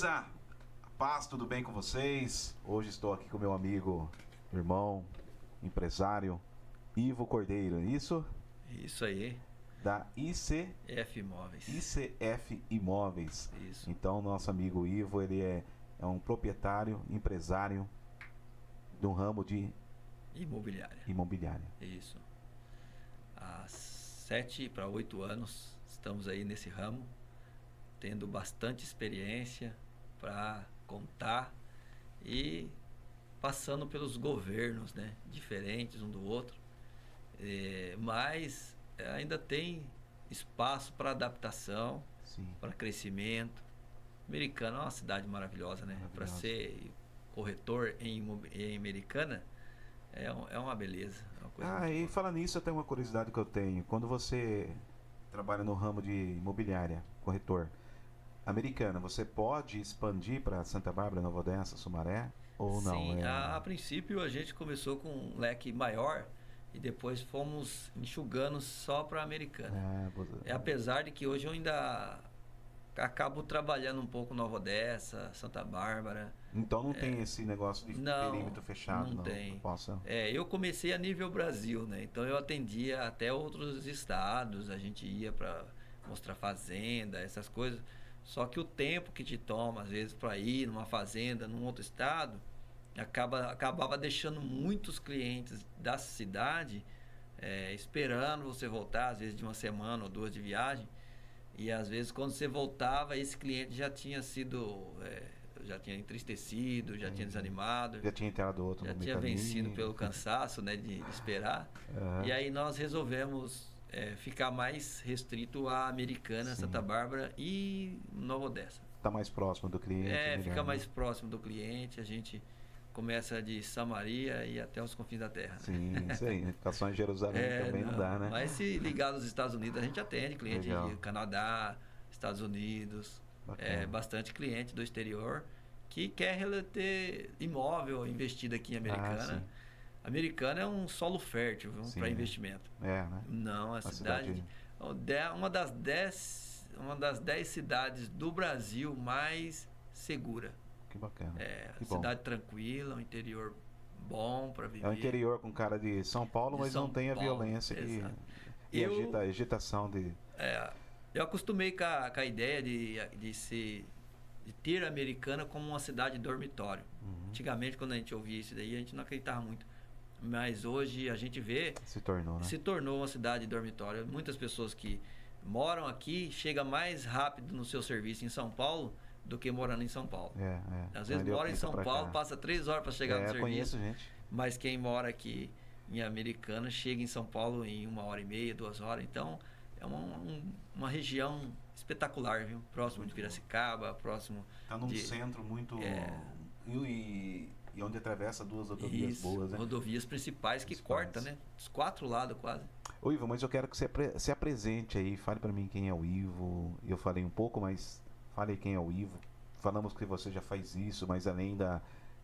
Beleza? Paz, tudo bem com vocês? Hoje estou aqui com meu amigo, irmão, empresário, Ivo Cordeiro, isso? Isso aí. Da F Imóveis. ICF Imóveis. Isso. Então, nosso amigo Ivo, ele é um proprietário, empresário do ramo de imobiliária. Isso. Há 7 para 8 anos estamos aí nesse ramo, tendo bastante experiência para contar e passando pelos governos, né, diferentes um do outro, mas ainda tem espaço para adaptação, para crescimento. Americana é uma cidade maravilhosa, né? Para ser corretor em Americana é uma beleza. É uma coisa E falando nisso, até uma curiosidade que eu tenho. Quando você trabalha no ramo de imobiliária, corretor, Americana, você pode expandir para Santa Bárbara, Nova Odessa, Sumaré? Ou não? Sim, a princípio a gente começou com um leque maior e depois fomos enxugando só para a Americana. Apesar de que hoje eu ainda acabo trabalhando um pouco Nova Odessa, Santa Bárbara. Então não tem esse negócio de perímetro fechado? Não tem. Eu comecei a nível Brasil, né? Então eu atendia até outros estados, a gente ia para mostrar fazenda, essas coisas. Só que o tempo que te toma, às vezes, para ir numa fazenda, num outro estado, acabava deixando muitos clientes da cidade esperando você voltar, às vezes de uma semana ou 2 de viagem. E às vezes quando você voltava, esse cliente já tinha sido, já tinha entristecido, já tinha desanimado. Já tinha entrado outro já tinha vencido pelo cansaço, né, de esperar. E aí nós resolvemos ficar mais restrito à Americana, Santa Bárbara e Nova Odessa. Está mais próximo do cliente. Fica mais próximo do cliente, a gente começa de Samaria e até os confins da terra. Sim, isso aí. Ficar só em Jerusalém também não dá, né? Mas se ligar nos Estados Unidos, a gente atende cliente de Canadá, Estados Unidos, bastante cliente do exterior que quer ter imóvel investido aqui em Americana. Americana é um solo fértil para investimento. Né? Não, a cidade uma das 10 cidades do Brasil mais segura. Que bacana. Cidade tranquila, um interior bom para viver. É um interior com cara de São Paulo, mas não tem a violência e a agitação de... Eu acostumei com a ideia de ter a Americana como uma cidade dormitório. Antigamente, quando a gente ouvia isso daí, a gente não acreditava muito. Mas hoje a gente vê... Se tornou uma cidade dormitório. Muitas pessoas que moram aqui chegam mais rápido no seu serviço em São Paulo do que morando em São Paulo. Às vezes mora em São Paulo, passa 3 horas para chegar no serviço. Conheço gente. Mas quem mora aqui em Americana chega em São Paulo em 1h30, 2 horas. Então é uma região espetacular, viu? Próximo de Piracicaba, próximo. Está num centro muito e onde atravessa 2 rodovias boas, né? Rodovias principais que cortam, né? Dos 4 lados quase. Ô Ivo, mas eu quero que você se apresente aí, fale para mim quem é o Ivo. Eu falei um pouco, mas fale quem é o Ivo. Falamos que você já faz isso, mas além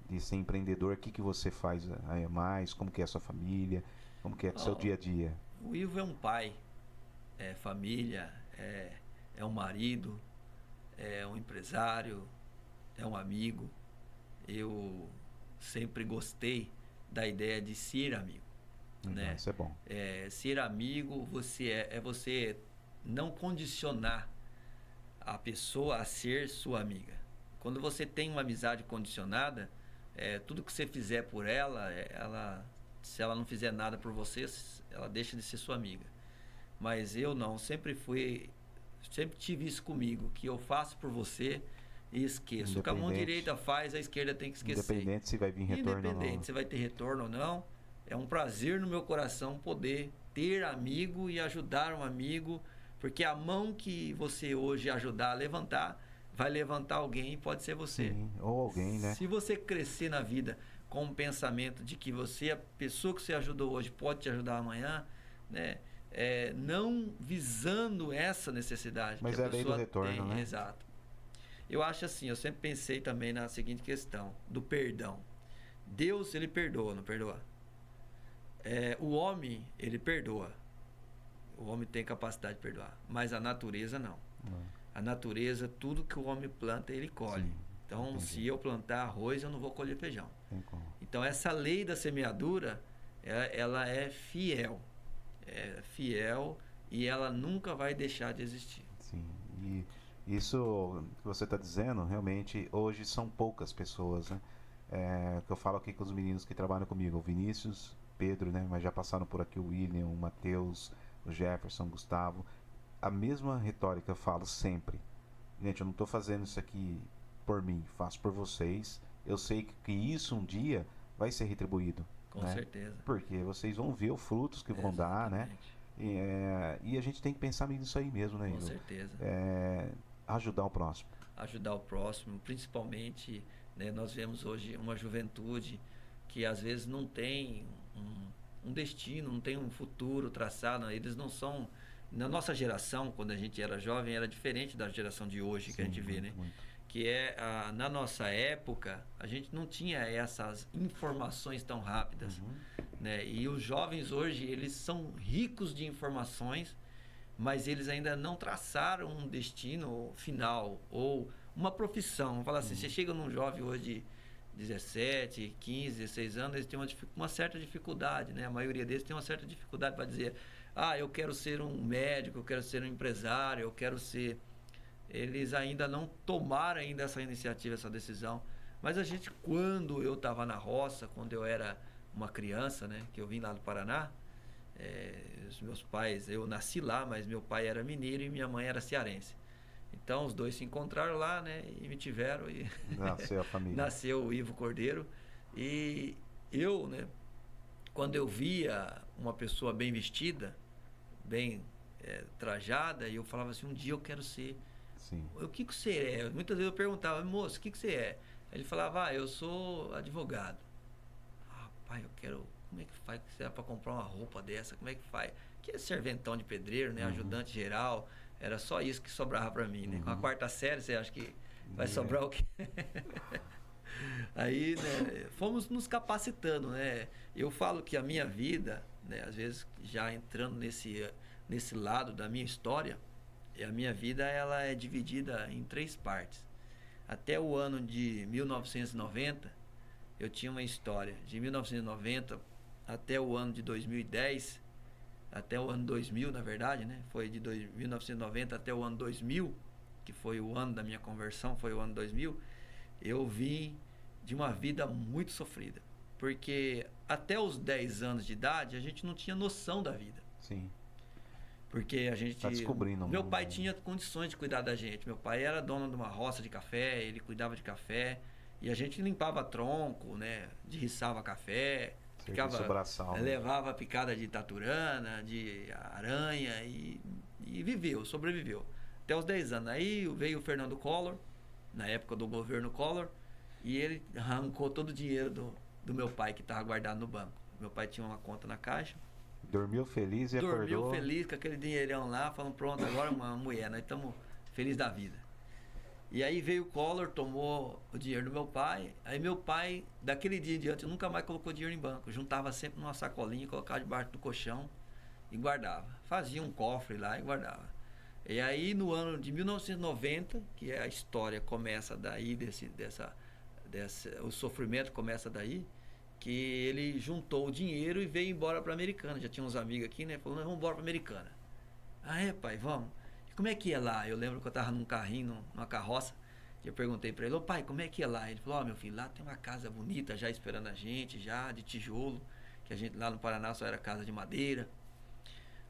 de ser empreendedor, o que você faz mais? Como que é a sua família? Como que é o seu dia a dia? O Ivo é um pai, é família, é um marido, é um empresário, é um amigo. Eu sempre gostei da ideia de ser amigo. Né? Isso é bom. Ser amigo você não condicionar a pessoa a ser sua amiga. Quando você tem uma amizade condicionada, tudo que você fizer por ela, se ela não fizer nada por você, ela deixa de ser sua amiga. Mas eu não, sempre tive isso comigo, que eu faço por você e esqueço. O que a mão direita faz, a esquerda tem que esquecer. Independente se vai vir retorno ou não. Independente se vai ter retorno ou não. É um prazer no meu coração poder ter amigo e ajudar um amigo, porque a mão que você hoje ajudar a levantar, vai levantar alguém e pode ser você. Sim, ou alguém, né? Se você crescer na vida com o pensamento de que a pessoa que você ajudou hoje pode te ajudar amanhã, né? Não visando essa necessidade. Mas que a lei do retorno, né? Exato. Eu acho assim, eu sempre pensei também na seguinte questão, do perdão. Deus, ele perdoa, não perdoa? O homem, ele perdoa. O homem tem capacidade de perdoar, mas a natureza não. A natureza, tudo que o homem planta, ele colhe. Sim. Então, Entendi. se eu plantar arroz, eu não vou colher feijão. Tem como. Então, essa lei da semeadura, ela é fiel e ela nunca vai deixar de existir. Sim. E isso que você está dizendo, realmente, hoje são poucas pessoas, né? Que eu falo aqui com os meninos que trabalham comigo, o Vinícius, Pedro, né? Mas já passaram por aqui o William, o Matheus, o Jefferson, o Gustavo. A mesma retórica eu falo sempre. Gente, eu não estou fazendo isso aqui por mim, faço por vocês. Eu sei que isso um dia vai ser retribuído, Com né? certeza. Porque vocês vão ver os frutos que vão dar, né? Exatamente. E a gente tem que pensar nisso aí mesmo, né, Com Igor? certeza. Ajudar o próximo. Ajudar o próximo, principalmente, né, nós vemos hoje uma juventude que às vezes não tem um destino, não tem um futuro traçado, né? Eles não são. Na nossa geração, quando a gente era jovem, era diferente da geração de hoje que a gente vê, né? Muito. Que na nossa época, a gente não tinha essas informações tão rápidas, né? E os jovens hoje, eles são ricos de informações, mas eles ainda não traçaram um destino final ou uma profissão. Vamos falar assim, você chega num jovem hoje de 17, 15, 16 anos, eles têm uma certa dificuldade, né? A maioria deles tem uma certa dificuldade para dizer, eu quero ser um médico, eu quero ser um empresário, eu quero ser... Eles ainda não tomaram ainda essa iniciativa, essa decisão. Mas a gente, quando eu estava na roça, quando eu era uma criança, né? Que eu vim lá do Paraná, os meus pais, eu nasci lá, mas meu pai era mineiro e minha mãe era cearense. Então os dois se encontraram lá, né? E me tiveram e Nasceu a família. nasceu o Ivo Cordeiro. E eu, né? Quando eu via uma pessoa bem vestida, bem trajada, eu falava assim, um dia eu quero ser. Sim. O que você é? Muitas vezes eu perguntava, moço, o que você é? Ele falava, eu sou advogado. Pai, eu quero... Como é que faz para comprar uma roupa dessa? Como é que faz? Que é serventão de pedreiro, né? Ajudante geral. Era só isso que sobrava para mim, né? Com a quarta série, você acha que vai sobrar o quê? Aí, né, fomos nos capacitando, né? Eu falo que a minha vida, né, às vezes já entrando nesse lado da minha história, a minha vida ela é dividida em 3 partes. Até o ano de 1990, eu tinha uma história. De 1990 até o ano de 2010, até o ano 2000, na verdade, né? Foi de 1990 até o ano 2000, que foi o ano da minha conversão, foi o ano 2000. Eu vim de uma vida muito sofrida. Porque até os 10 anos de idade, a gente não tinha noção da vida. Sim. Porque a gente... Tá descobrindo. Meu pai tinha condições de cuidar da gente. Meu pai era dono de uma roça de café, ele cuidava de café. E a gente limpava tronco, né? Derriçava café. Braçal, né? Levava picada de taturana, de aranha e sobreviveu. Até os 10 anos. Aí veio o Fernando Collor, na época do governo Collor, e ele arrancou todo o dinheiro do meu pai que estava guardado no banco. Meu pai tinha uma conta na caixa. Dormiu feliz e acordou. Dormiu feliz com aquele dinheirão lá, falando, pronto, agora uma mulher, nós estamos felizes da vida. E aí veio o Collor, tomou o dinheiro do meu pai. Aí meu pai, daquele dia em diante, nunca mais colocou dinheiro em banco. Juntava sempre numa sacolinha, colocava debaixo do colchão e guardava. Fazia um cofre lá e guardava. E aí no ano de 1990, que a história começa daí, o sofrimento começa daí, que ele juntou o dinheiro e veio embora para Americana. Já tinha uns amigos aqui, né? Falou, vamos embora para Americana. Pai, vamos. Como é que é lá? Eu lembro que eu tava num carrinho, numa carroça, e eu perguntei para ele, pai, como é que é lá? Ele falou, meu filho, lá tem uma casa bonita já esperando a gente, já de tijolo, que a gente lá no Paraná só era casa de madeira.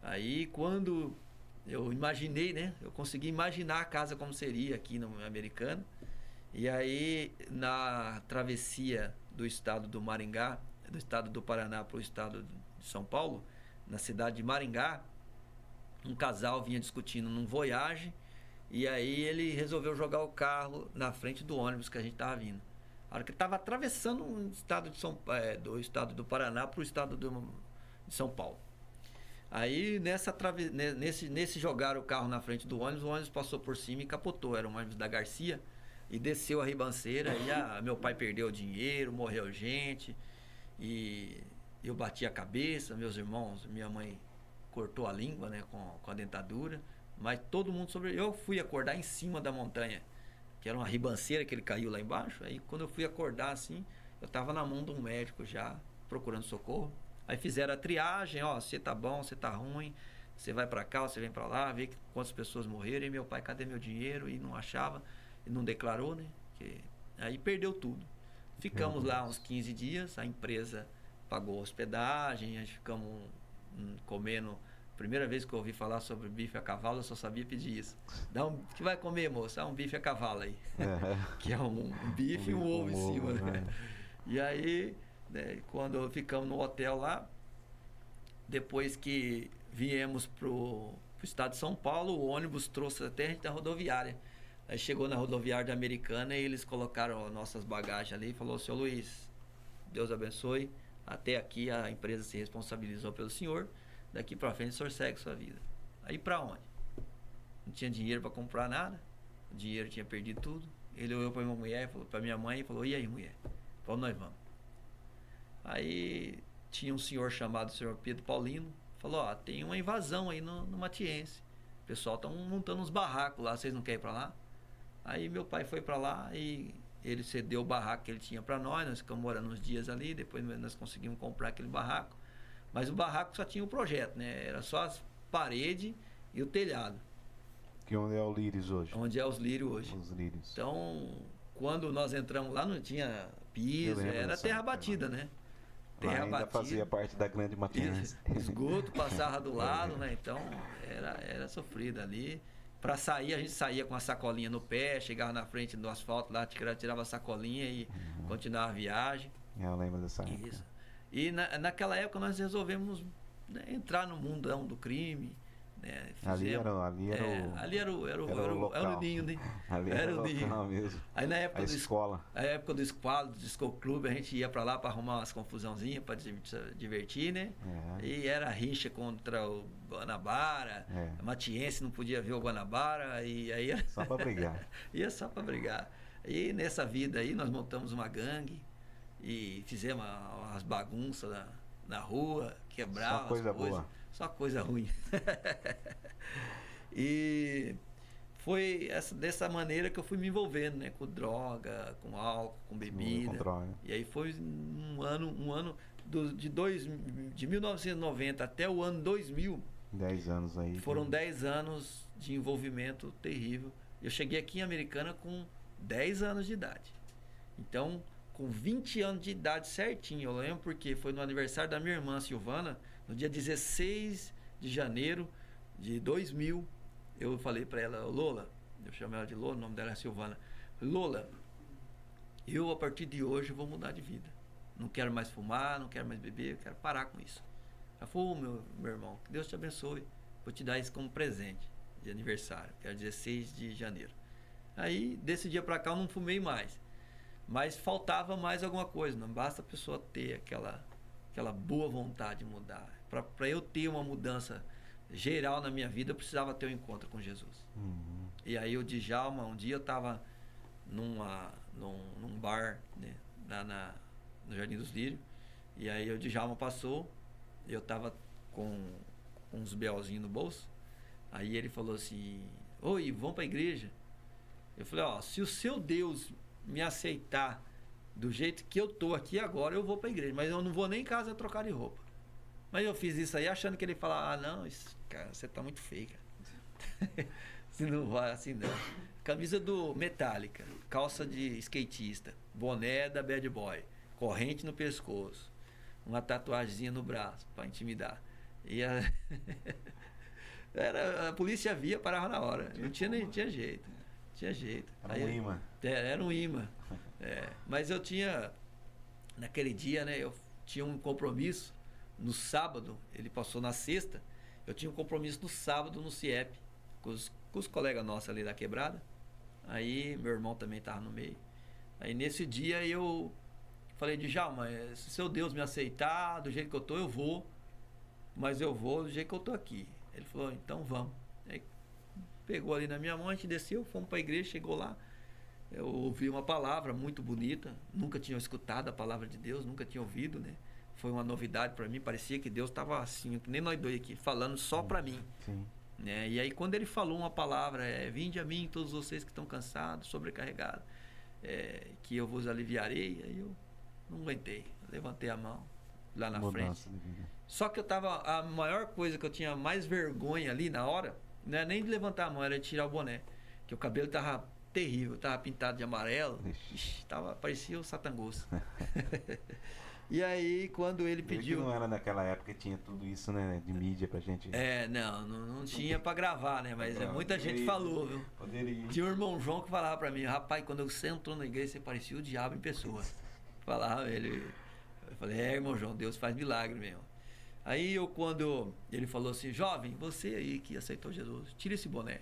Aí quando eu imaginei, né? Eu consegui imaginar a casa como seria aqui no Americano. E aí na travessia do estado do Maringá, do estado do Paraná para o estado de São Paulo, na cidade de Maringá, um casal vinha discutindo num Voyage e aí ele resolveu jogar o carro na frente do ônibus que a gente estava vindo. A hora que ele estava atravessando um estado do estado do Paraná para o estado de São Paulo. Aí nesse jogar o carro na frente do ônibus, o ônibus passou por cima e capotou. Era um ônibus da Garcia e desceu a ribanceira e meu pai perdeu dinheiro, morreu gente e eu bati a cabeça, meus irmãos, minha mãe cortou a língua, né, com a dentadura, mas todo mundo sobreviveu. Eu fui acordar em cima da montanha, que era uma ribanceira que ele caiu lá embaixo. Aí quando eu fui acordar assim, eu estava na mão de um médico já, procurando socorro. Aí fizeram a triagem, ó, você tá bom, você tá ruim, você vai para cá, você vem para lá, vê quantas pessoas morreram. E meu pai, cadê meu dinheiro? E não achava, e não declarou, né? Aí perdeu tudo. Ficamos lá uns 15 dias, a empresa pagou a hospedagem, a gente ficamos comendo. Primeira vez que eu ouvi falar sobre bife a cavalo, eu só sabia pedir isso. Que vai comer, moça? Um bife a cavalo aí. Que é um bife e um ovo em cima. Né? E aí, né, quando ficamos no hotel lá, depois que viemos pro estado de São Paulo, o ônibus trouxe até a gente da rodoviária. Aí chegou na rodoviária da Americana e eles colocaram nossas bagagens ali e falou: "Seu Luiz, Deus abençoe, até aqui a empresa se responsabilizou pelo senhor, daqui para frente o senhor segue sua vida." Aí para onde? Não tinha dinheiro para comprar nada, o dinheiro tinha perdido tudo. Ele olhou para minha mulher, para minha mãe e falou: "E aí, mulher? Para onde nós vamos?" Aí tinha um senhor chamado senhor Pedro Paulino, falou: "Ó, tem uma invasão aí no Matiense, o pessoal está montando uns barracos lá, vocês não querem ir para lá?" Aí meu pai foi para lá e ele cedeu o barraco que ele tinha para nós ficamos morando uns dias ali, depois nós conseguimos comprar aquele barraco. Mas o barraco só tinha o projeto, né? Era só as paredes e o telhado. Que onde é o Lírios hoje? Onde é os Lírios hoje. Os Lírios. Então, quando nós entramos lá, não tinha piso, era terra batida, né? Terra ainda batida. Fazia parte da Grande Matiense. Esgoto passava do lado, né? Então, era sofrido ali. Para sair, a gente saía com a sacolinha no pé, chegava na frente do asfalto lá, tirava a sacolinha e continuava a viagem. Eu lembro dessa época. Isso. E naquela época nós resolvemos, né, entrar no mundão do crime. Né? Ali era o ninho, né? Ali era o ninho mesmo. Aí na época escola. A época do esqualo, do disco clube, a gente ia para lá para arrumar umas confusãozinhas para divertir, né? E era rixa contra o Guanabara, a Matiense não podia ver o Guanabara e aí só para brigar. Ia só para brigar. E nessa vida aí nós montamos uma gangue e fizemos umas bagunças na rua, quebrava só coisa boa. Só coisa ruim. E foi dessa maneira que eu fui me envolvendo, né? Com droga, com álcool, com bebida. Com droga. E aí foi um ano de 1990 até o ano 2000. 10 anos aí. Foram 10 anos de envolvimento terrível. Eu cheguei aqui em Americana com 10 anos de idade. Então, com 20 anos de idade certinho, eu lembro porque foi no aniversário da minha irmã Silvana, no dia 16 de janeiro de 2000, eu falei para ela: "Lola", eu chamo ela de Lola, o nome dela é Silvana. "Lola, eu a partir de hoje vou mudar de vida. Não quero mais fumar, não quero mais beber, eu quero parar com isso." Ela falou: meu irmão, que Deus te abençoe, vou te dar isso como presente de aniversário, que é 16 de janeiro. Aí, desse dia para cá eu não fumei mais. Mas faltava mais alguma coisa, não basta a pessoa ter aquela boa vontade de mudar. Para eu ter uma mudança geral na minha vida, eu precisava ter um encontro com Jesus. E aí o Djalma, um dia eu estava num bar, né, no Jardim dos Lírios, e aí o Djalma passou, eu estava com uns belzinhos no bolso, aí ele falou assim: "Oi, vamos para a igreja?" Eu falei: "Ó, se o seu Deus me aceitar do jeito que eu tô aqui agora, eu vou para a igreja, mas eu não vou nem em casa trocar de roupa." Mas eu fiz isso aí achando que ele ia falar: "Ah, não, cara, você tá muito feio, cara." Se não vai assim, não. Camisa do Metallica, calça de skatista, boné da Bad Boy, corrente no pescoço, uma tatuagemzinha no braço para intimidar. E a polícia via, parava na hora. Não tinha jeito. Tinha jeito. Era um imã. Era um imã. Mas eu tinha, naquele dia, né, eu tinha um compromisso no sábado, ele passou na sexta, eu tinha um compromisso no sábado no CIEP, com os colegas nossos ali da quebrada. Aí meu irmão também estava no meio. Aí nesse dia eu falei: "Djalma, se seu Deus me aceitar do jeito que eu tô, eu vou, mas eu vou do jeito que eu tô aqui." Ele falou: "Então vamos." Aí pegou ali na minha mão, a gente desceu, fomos para a igreja, chegou lá, eu ouvi uma palavra muito bonita, nunca tinha escutado a palavra de Deus, nunca tinha ouvido, né? Foi uma novidade para mim, parecia que Deus estava assim, que nem nós dois aqui, falando só para mim. Sim. né? E aí quando ele falou uma palavra, vinde a mim todos vocês que estão cansados, sobrecarregados, que eu vos aliviarei, aí eu não aguentei, levantei a mão lá na frente. Só que a maior coisa que eu tinha mais vergonha ali na hora, não era nem de levantar a mão, era de tirar o boné, que o cabelo tava terrível, tava pintado de amarelo, parecia o Satangoso. E aí, quando ele pediu... Não era naquela época que tinha tudo isso, né, de mídia pra gente... Não tinha pra gravar, né, mas muita gente falou, viu? Poderia. Tinha um irmão João que falava pra mim, rapaz, quando você entrou na igreja, você parecia o diabo em pessoa. Falava ele... Eu falei, irmão João, Deus faz milagre mesmo. Aí quando ele falou assim, jovem, você aí que aceitou Jesus, tira esse boné.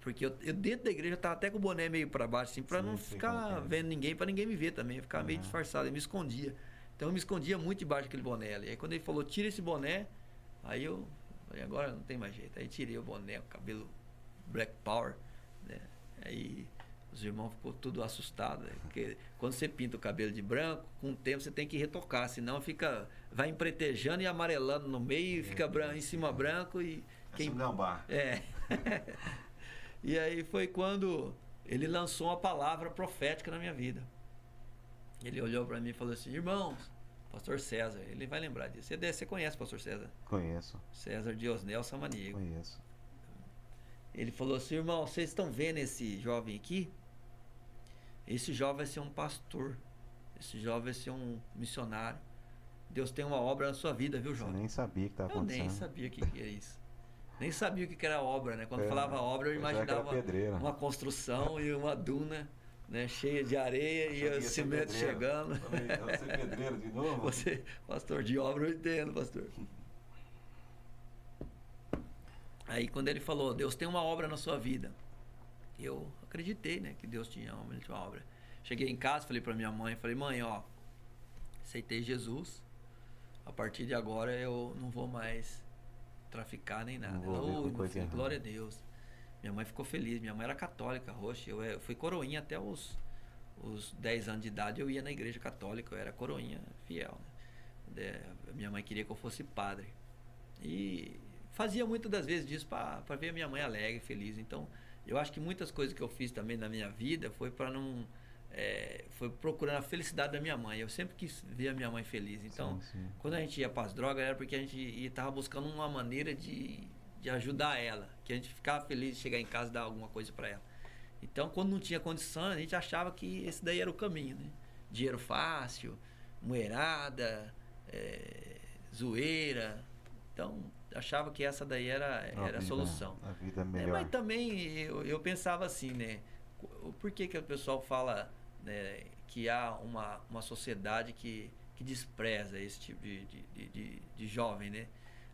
Porque eu dentro da igreja tava até com o boné meio para baixo, assim, para não ficar vendo ninguém, para ninguém me ver também. Eu ficava meio disfarçado, eu me escondia. Então eu me escondia muito debaixo daquele boné ali. Aí quando ele falou, tira esse boné, aí eu falei, agora não tem mais jeito. Aí tirei o boné, o cabelo Black Power, né? Aí os irmãos ficou tudo assustados, né? Porque quando você pinta o cabelo de branco, com o tempo você tem que retocar, senão vai empretejando e amarelando no meio, e fica branco, em cima branco e... Quem... gambá. E aí foi quando ele lançou uma palavra profética na minha vida. Ele olhou para mim e falou assim, irmãos, pastor César, ele vai lembrar disso. Você conhece o pastor César? Conheço. César Diosnel Samaniego. Conheço. Ele falou assim, irmão, vocês estão vendo esse jovem aqui? Esse jovem vai ser um pastor. Esse jovem vai ser um missionário. Deus tem uma obra na sua vida, viu, jovem? Você nem sabia o que estava acontecendo. Eu nem sabia o que era isso. Nem sabia o que era obra, né? Quando falava obra, eu imaginava uma construção e uma duna, né, cheia de areia e o cimento chegando. Você é pedreiro de novo? Você, pastor, de obra eu entendo, pastor. Aí quando ele falou, Deus tem uma obra na sua vida, eu acreditei, né, que Deus tinha uma obra. Cheguei em casa, falei para minha mãe, mãe, aceitei Jesus, a partir de agora eu não vou mais traficar nem nada. Filho, glória a Deus. Minha mãe ficou feliz, minha mãe era católica, roxa, eu fui coroinha até os 10 anos de idade, eu ia na igreja católica, eu era coroinha fiel, né? Minha mãe queria que eu fosse padre. E fazia muitas das vezes disso para ver a minha mãe alegre, feliz. Então, eu acho que muitas coisas que eu fiz também na minha vida foi para não... foi procurando a felicidade da minha mãe. Eu sempre quis ver a minha mãe feliz. Então, quando a gente ia para as drogas, era porque a gente estava buscando uma maneira de ajudar ela, que a gente ficava feliz de chegar em casa e dar alguma coisa para ela. Então, quando não tinha condição, a gente achava que esse daí era o caminho, né? Dinheiro fácil, mulherada, zoeira. Então, achava que essa daí era a solução. A vida melhor. Mas também eu pensava assim, né? Por que o pessoal fala, né, que há uma sociedade que despreza esse tipo de jovem, né?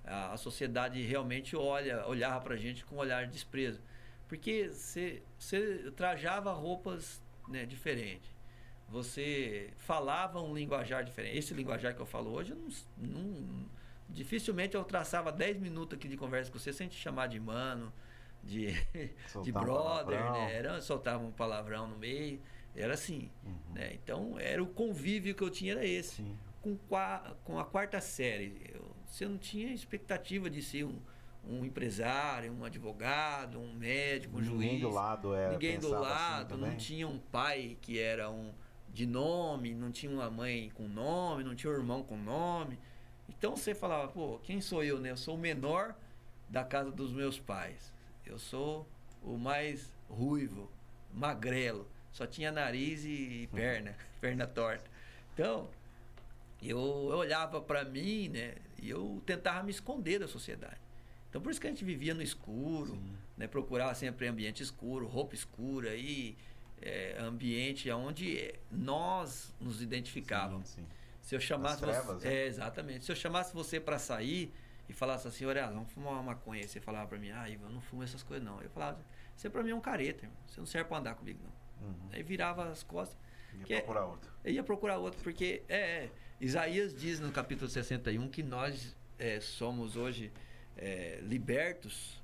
A sociedade realmente olhava pra gente com um olhar de desprezo. Porque você trajava roupas, né, diferentes. Você falava um linguajar diferente. Esse linguajar que eu falo hoje, dificilmente eu traçava 10 minutos aqui de conversa com você sem te chamar de mano, de brother, né? Soltava um palavrão no meio. Era assim, né? Então, era o convívio que eu tinha, era esse. Sim. Com a quarta série, você não tinha expectativa de ser um empresário, um advogado, um médico, um juiz. Ninguém do lado Ninguém do lado, assim, não tinha um pai que era de nome, não tinha uma mãe com nome, não tinha um irmão com nome. Então você falava, pô, quem sou eu, né? Eu sou o menor da casa dos meus pais. Eu sou o mais ruivo, magrelo. Só tinha nariz e perna torta. Então, eu olhava para mim, né? E eu tentava me esconder da sociedade. Então, por isso que a gente vivia no escuro, né? Procurava sempre ambiente escuro, roupa escura e ambiente onde nós nos identificávamos. Sim. Se eu chamasse trevas, você, exatamente. Se eu chamasse você para sair e falasse assim, olha, vamos fumar uma maconha, e você falava para mim, Ivan, eu não fumo essas coisas não. Eu falava, você para mim é um careta, irmão. Você não serve para andar comigo não. Aí virava as costas. Ia procurar outro. Ia procurar outro, porque Isaías diz no capítulo 61 que nós somos hoje libertos,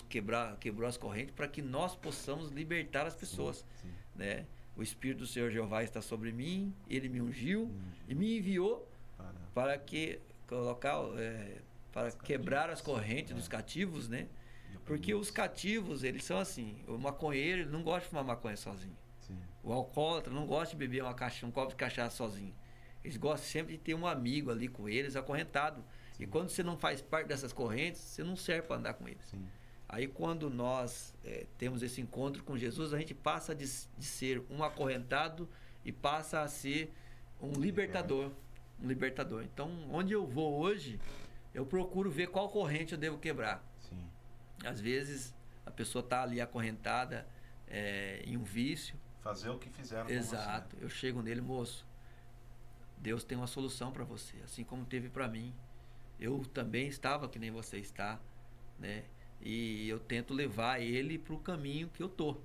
quebrou as correntes para que nós possamos libertar as pessoas. Sim. Né? O Espírito do Senhor Jeová está sobre mim, Ele me ungiu e me enviou para quebrar as correntes dos cativos, né? Porque os cativos, eles são assim, o maconheiro, ele não gosta de fumar maconha sozinho. Sim. O alcoólatra não gosta de beber um copo de cachaça sozinho. Eles gostam sempre de ter um amigo ali com eles, acorrentado. Sim. E quando você não faz parte dessas correntes, você não serve para andar com eles. Sim. Aí quando nós temos esse encontro com Jesus, a gente passa de ser um acorrentado e passa a ser um libertador. Um libertador. Então, onde eu vou hoje, eu procuro ver qual corrente eu devo quebrar. Sim. Às vezes, a pessoa está ali acorrentada em um vício. Fazer o que fizeram com Exato. você. Eu chego nele, moço, Deus tem uma solução para você, assim como teve para mim. Eu também estava que nem você está, né? E eu tento levar ele para o caminho que eu tô.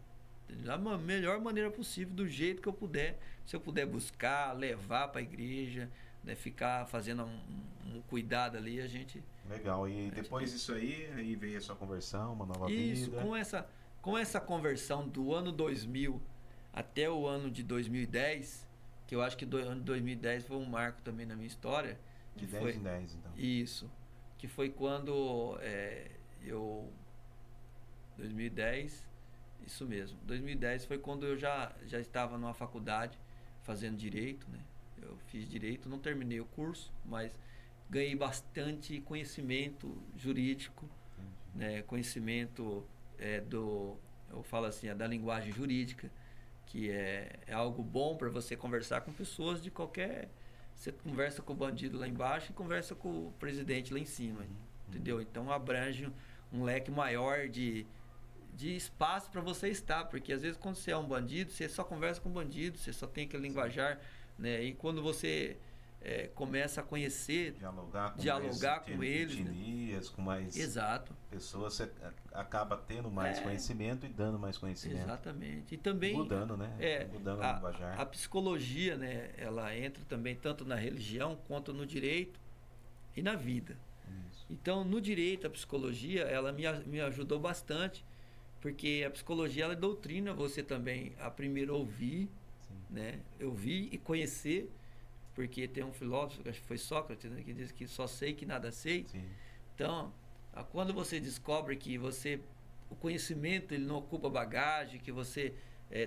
Da melhor maneira possível, do jeito que eu puder. Se eu puder buscar, levar para a igreja, né? Ficar fazendo um cuidado ali, a gente... Legal. E depois disso aí veio a sua conversão, uma nova Isso, vida. com essa conversão do ano 2000 até o ano de 2010, que eu acho que o ano de 2010 foi um marco também na minha história. De 10 em 10, então. Isso. Que foi quando 2010, isso mesmo. 2010 foi quando eu já estava numa faculdade fazendo direito, né? Eu fiz direito, não terminei o curso, mas ganhei bastante conhecimento jurídico, né? Conhecimento eu falo assim, da linguagem jurídica, que é algo bom para você conversar com pessoas de qualquer... Você conversa com o bandido lá embaixo e conversa com o presidente lá em cima, entendeu? Então abrange um leque maior de espaço para você estar, porque às vezes quando você é um bandido, você só conversa com o bandido, você só tem aquele linguajar, né? E quando você começa a conhecer, dialogar com eles, etnias, com mais exato, pessoas, você acaba tendo mais conhecimento e dando mais conhecimento. Exatamente. E também mudando, né? Mudando o linguajar. A psicologia, né? Ela entra também tanto na religião quanto no direito e na vida. Isso. Então, no direito, a psicologia, ela me ajudou bastante, porque a psicologia, ela doutrina você também a primeiro ouvir, né? Ouvir e conhecer, porque tem um filósofo, acho que foi Sócrates, né, que diz que só sei que nada sei. Sim. Então, quando você descobre que o conhecimento ele não ocupa bagagem, que você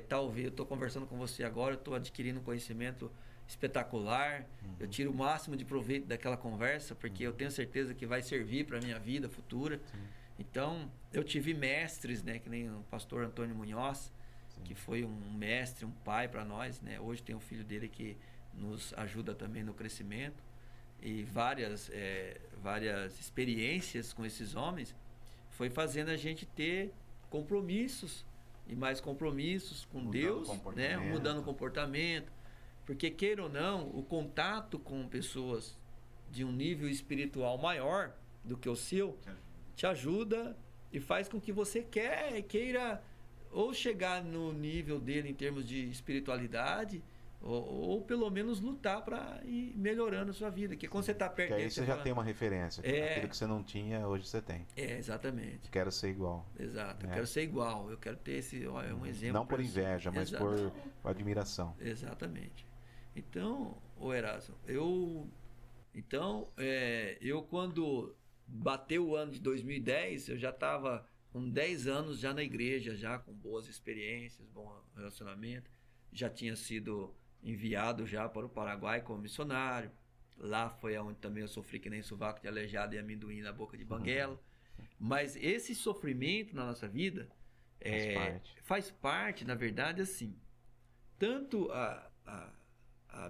talvez, eu estou conversando com você agora, eu estou adquirindo um conhecimento espetacular, eu tiro o máximo de proveito daquela conversa, porque eu tenho certeza que vai servir para a minha vida futura. Sim. Então, eu tive mestres, né, que nem o pastor Antônio Munhoz, que foi um mestre, um pai para nós, né? Hoje tem um filho dele que nos ajuda também no crescimento, e várias experiências com esses homens foi fazendo a gente ter compromissos e mais compromissos com Deus, né? Mudando o comportamento, porque queira ou não, o contato com pessoas de um nível espiritual maior do que o seu te ajuda e faz com que você queira ou chegar no nível dele em termos de espiritualidade, ou pelo menos lutar para ir melhorando a sua vida. Que quando você está perto dele, aí você já tem uma referência. Aquilo que você não tinha, hoje você tem. Exatamente. Quero ser igual. Exato. Eu quero ser igual. Eu quero ter um exemplo. Não por inveja, mas por admiração. Exatamente. Então, Erasmo, eu quando bateu o ano de 2010, eu já estava com 10 anos já na igreja, já com boas experiências, bom relacionamento. Já tinha sido enviado já para o Paraguai como missionário. Lá foi onde também eu sofri que nem sovaco de aleijado e amendoim na boca de banguela. Mas esse sofrimento na nossa vida faz parte, na verdade, assim. Tanto a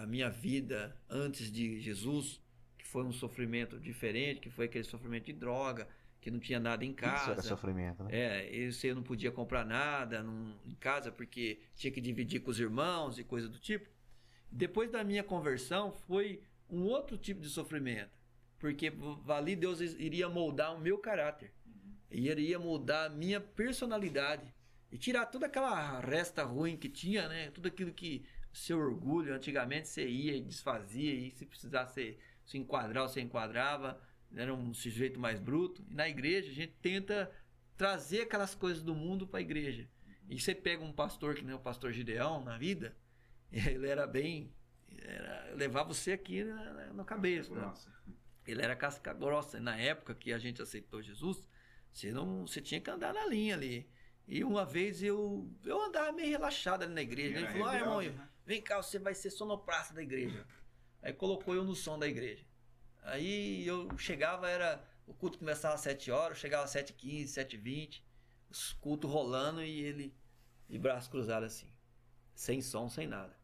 minha vida antes de Jesus, que foi um sofrimento diferente, que foi aquele sofrimento de droga, que não tinha nada em casa. Isso era sofrimento, né? Eu não podia comprar nada em casa porque tinha que dividir com os irmãos e coisa do tipo. Depois da minha conversão, foi um outro tipo de sofrimento, porque ali Deus iria moldar o meu caráter, iria moldar a minha personalidade e tirar toda aquela resta ruim que tinha, né? Tudo aquilo que seu orgulho, antigamente você ia e desfazia, e se precisasse se enquadrar, você enquadrava. Era um sujeito mais bruto. E na igreja a gente tenta trazer aquelas coisas do mundo para a igreja. E você pega um pastor que nem o pastor Gideão na vida, ele era levava você aqui no cabeça. Né? Ele era casca grossa. Na época que a gente aceitou Jesus, Você tinha que andar na linha ali. E uma vez eu andava meio relaxado ali na igreja. Ele falou, irmão, vem cá, você vai ser sonoplasta da igreja. Aí colocou eu no som da igreja. Aí eu chegava, o culto começava às 7 horas, eu chegava às 7h15, 7h20, os cultos rolando e ele de braço cruzado assim, sem som, sem nada.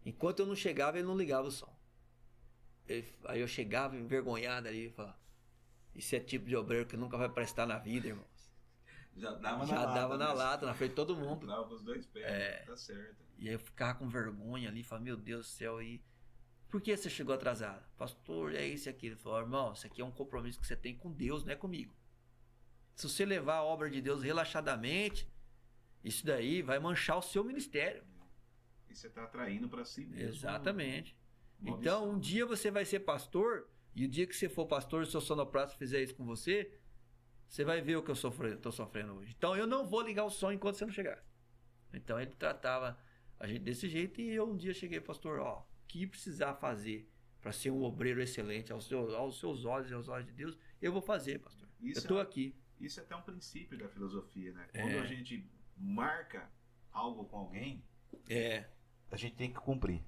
Enquanto eu não chegava, ele não ligava o som. Aí eu chegava envergonhado ali e falava, isso é tipo de obreiro que nunca vai prestar na vida, irmãos. Já dava na lata, na frente de todo mundo. Dava com os dois pés, tá certo. E aí eu ficava com vergonha ali, falava, meu Deus do céu, aí... Por que você chegou atrasado? Pastor, é isso e aquilo. Ele falou, irmão, isso aqui é um compromisso que você tem com Deus, não é comigo. Se você levar a obra de Deus relaxadamente, isso daí vai manchar o seu ministério. E você está atraindo para si mesmo. Exatamente. Então, um dia você vai ser pastor, e o dia que você for pastor, e o seu sonoplasta fizer isso com você, você vai ver o que eu estou sofrendo hoje. Então, eu não vou ligar o som enquanto você não chegar. Então, ele tratava a gente desse jeito, e eu um dia cheguei, pastor, o que precisar fazer para ser um obreiro excelente aos seus olhos e aos olhos de Deus, eu vou fazer, pastor. Eu estou aqui. Isso é até um princípio da filosofia, né? Quando a gente marca algo com alguém, a gente tem que cumprir.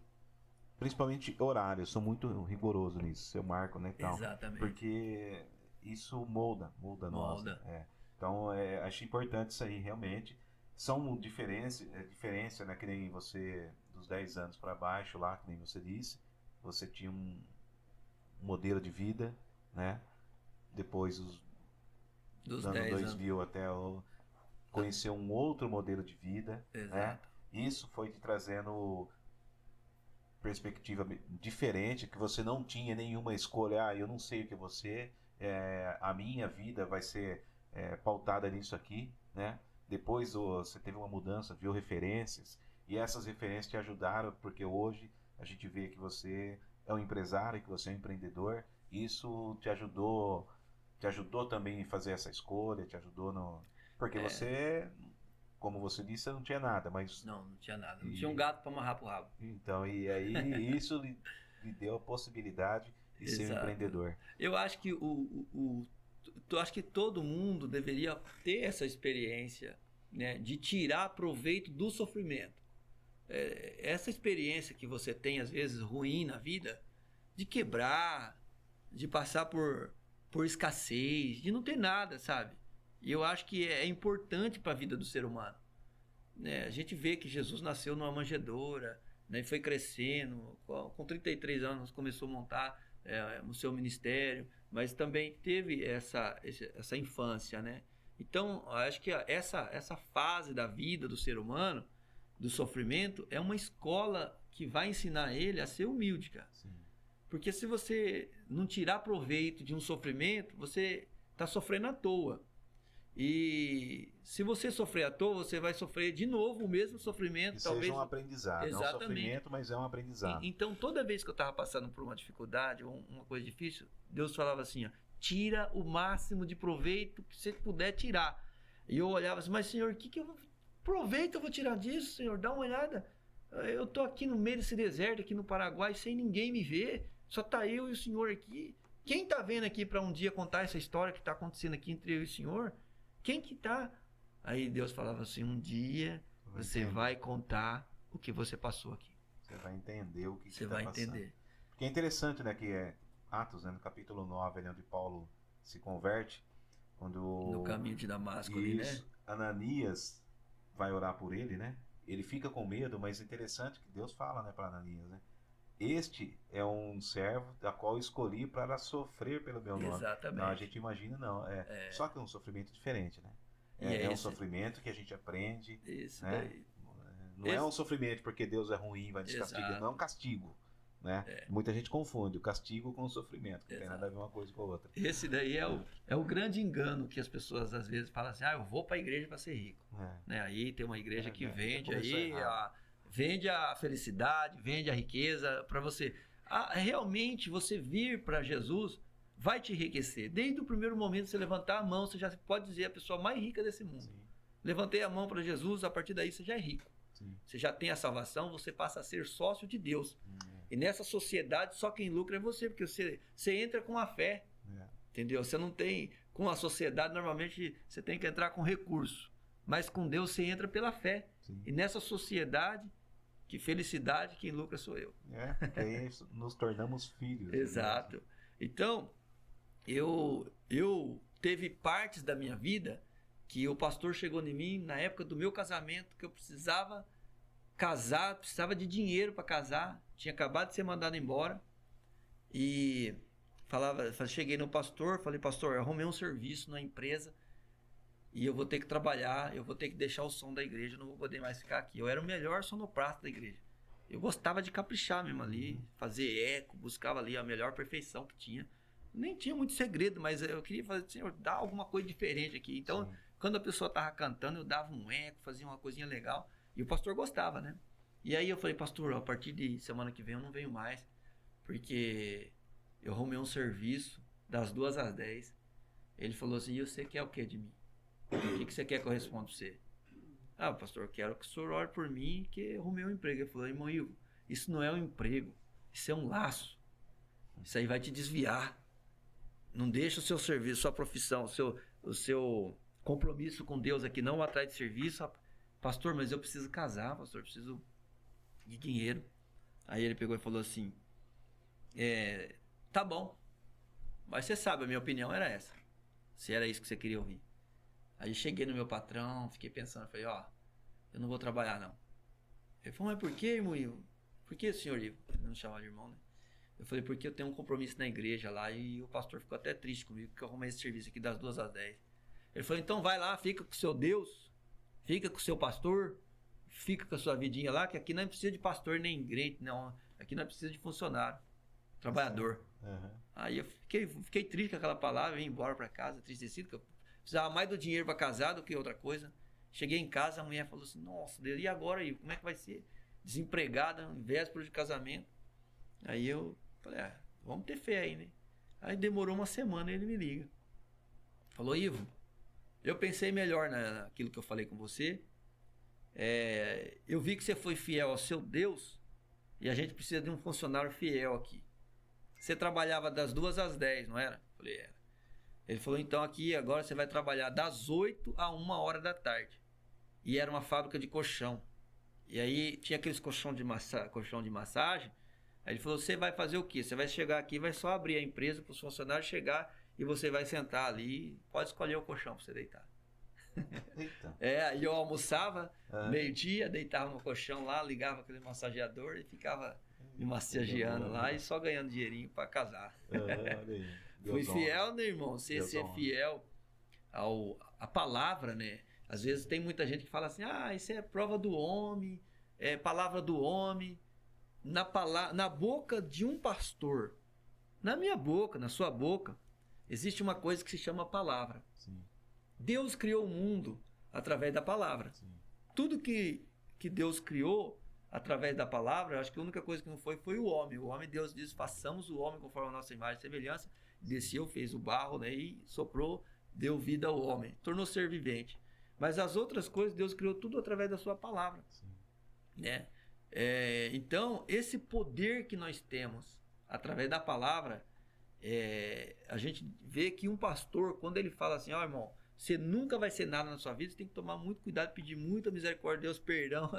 Principalmente horário, eu sou muito rigoroso nisso. Eu marco, né? Tal, exatamente. Porque isso molda nós. Então, acho importante isso aí, realmente. São diferença, né? Que nem você, dos 10 anos para baixo lá, que nem você disse, você tinha um modelo de vida, né? Depois dos anos 2000 até conhecer um outro modelo de vida, né? Isso foi te trazendo perspectiva diferente, que você não tinha nenhuma escolha. Eu não sei o que você, a minha vida vai ser pautada nisso aqui, né? Depois você teve uma mudança, viu referências, e essas referências te ajudaram, porque hoje a gente vê que você é um empresário, que você é um empreendedor. Isso te ajudou também em fazer essa escolha, te ajudou no... Porque você, como você disse, não tinha nada, mas... Não tinha nada. Não tinha um gato para amarrar pro rabo. Então, e aí isso lhe deu a possibilidade de ser um empreendedor. Eu acho que acho que todo mundo deveria ter essa experiência, né, de tirar proveito do sofrimento. Essa experiência que você tem, às vezes, ruim na vida, de quebrar, de passar por escassez, de não ter nada, sabe? E eu acho que é importante para a vida do ser humano. Né? A gente vê que Jesus nasceu numa manjedoura, né, e foi crescendo, com 33 anos começou a montar o seu ministério, mas também teve essa infância, né? Então, acho que essa fase da vida do ser humano, do sofrimento, é uma escola que vai ensinar ele a ser humilde, cara. Sim. Porque se você não tirar proveito de um sofrimento, você está sofrendo à toa. E se você sofrer à toa, você vai sofrer de novo o mesmo sofrimento. Que talvez seja um aprendizado. Exatamente. Não é um sofrimento, mas é um aprendizado. Então, toda vez que eu estava passando por uma dificuldade, uma coisa difícil, Deus falava assim, tira o máximo de proveito que você puder tirar. E eu olhava assim, mas Senhor, que proveito eu vou tirar disso, Senhor? Dá uma olhada. Eu estou aqui no meio desse deserto, aqui no Paraguai, sem ninguém me ver. Só está eu e o Senhor aqui. Quem está vendo aqui para um dia contar essa história que está acontecendo aqui entre eu e o Senhor? Quem que tá? Aí Deus falava assim, um dia você vai contar o que você passou aqui. Você vai entender o que você vai passando. entender. Porque é interessante, né, que é Atos, né, no capítulo 9, ali onde Paulo se converte, quando no caminho de Damasco ali, né? Ananias vai orar por ele, né? Ele fica com medo, mas é interessante que Deus fala, né, para Ananias, né? Este é um servo da qual escolhi para sofrer pelo meu nome. Exatamente. Não, a gente imagina, não. Só que é um sofrimento diferente, né? Um sofrimento que a gente aprende. Isso né? daí. Não é um sofrimento porque Deus é ruim e vai nos castigar. Não é um castigo. Né? Muita gente confunde o castigo com o sofrimento, que não tem nada a ver uma coisa com a outra. Esse daí é o grande engano que as pessoas às vezes falam assim, eu vou para a igreja para ser rico. Né? Aí tem uma igreja que vende aí... Vende a felicidade, vende a riqueza para você. Realmente você vir para Jesus vai te enriquecer. Desde o primeiro momento que você levantar a mão, você já pode dizer a pessoa mais rica desse mundo. Sim. Levantei a mão para Jesus, a partir daí você já é rico. Sim. Você já tem a salvação, você passa a ser sócio de Deus. E nessa sociedade só quem lucra é você, porque você entra com a fé. Entendeu? Você não tem... com a sociedade, normalmente você tem que entrar com recurso. Mas com Deus você entra pela fé. Sim. E nessa sociedade, que felicidade, quem lucra sou eu. Porque aí nos tornamos filhos. Exato. Então, eu teve partes da minha vida que o pastor chegou em mim na época do meu casamento, que eu precisava casar, precisava de dinheiro para casar, tinha acabado de ser mandado embora. E cheguei no pastor, falei, pastor, eu arrumei um serviço na empresa e eu vou ter que trabalhar, eu vou ter que deixar o som da igreja, eu não vou poder mais ficar aqui. Eu era o melhor sonoplasta da igreja. Eu gostava de caprichar mesmo ali, fazer eco, buscava ali a melhor perfeição que tinha. Nem tinha muito segredo, mas eu queria fazer, Senhor, dá alguma coisa diferente aqui. Então, sim, quando a pessoa tava cantando, eu dava um eco, fazia uma coisinha legal. E o pastor gostava, né? E aí eu falei, pastor, a partir de semana que vem eu não venho mais, porque eu arrumei um serviço das 2 às 10. Ele falou assim, e você quer o que de mim? O que você quer que eu responda pra você? Ah, pastor, eu quero que o senhor ore por mim, que eu arrumei um emprego. Ele falou, irmão Ivo, isso não é um emprego, isso é um laço. Isso aí vai te desviar. Não deixa o seu serviço, sua profissão, o seu compromisso com Deus aqui não atrás de serviço. Pastor, mas eu preciso casar, pastor, eu preciso de dinheiro. Aí ele pegou e falou assim, tá bom, mas você sabe, a minha opinião era essa, se era isso que você queria ouvir. Aí cheguei no meu patrão, fiquei pensando, falei, eu não vou trabalhar não. Ele falou, mas por que, irmão Ivo? Por que, senhor Ivo? Ele não chamava de irmão, né? Eu falei, porque eu tenho um compromisso na igreja lá e o pastor ficou até triste comigo, porque eu arrumei esse serviço aqui das 2 às 10. Ele falou, então vai lá, fica com o seu Deus, fica com o seu pastor, fica com a sua vidinha lá, que aqui não precisa de pastor nem crente, não. Aqui não precisa de funcionário, trabalhador. Uhum. Aí eu fiquei triste com aquela palavra, vim embora para casa, tristecido, que eu precisava mais do dinheiro para casar do que outra coisa. Cheguei em casa, a mulher falou assim, nossa, Deus, e agora aí? Como é que vai ser? Desempregada, véspera de casamento. Aí eu falei, vamos ter fé aí, né? Aí demorou uma semana e ele me liga. Falou, Ivo, eu pensei melhor naquilo que eu falei com você. Eu vi que você foi fiel ao seu Deus e a gente precisa de um funcionário fiel aqui. Você trabalhava das 2 às 10, não era? Falei, era. Ele falou, então aqui agora você vai trabalhar das 8 a 1 hora da tarde. E era uma fábrica de colchão. E aí tinha aqueles colchão de massagem. Aí ele falou, você vai fazer o quê? Você vai chegar aqui, vai só abrir a empresa para os funcionários chegar e você vai sentar ali, pode escolher o colchão para você deitar. Eita. Aí eu almoçava, meio-dia, deitava no colchão lá, ligava aquele massageador e ficava me massageando lá e só ganhando dinheirinho para casar. Olha aí. Fui fiel, né, irmão? Você ser fiel à palavra, né? Às vezes tem muita gente que fala assim, isso é prova do homem, é palavra do homem. Na boca de um pastor, na minha boca, na sua boca, existe uma coisa que se chama palavra. Sim. Deus criou o mundo através da palavra. Sim. Tudo que Deus criou através da palavra, acho que a única coisa que não foi o homem. O homem, Deus diz, façamos o homem conforme a nossa imagem e semelhança. Desceu, fez o barro, né, e soprou, deu vida ao homem, tornou ser vivente. Mas as outras coisas, Deus criou tudo através da sua palavra. Sim. Né? Então, esse poder que nós temos através da palavra, a gente vê que um pastor, quando ele fala assim, irmão, você nunca vai ser nada na sua vida, você tem que tomar muito cuidado, pedir muita misericórdia de Deus, perdão,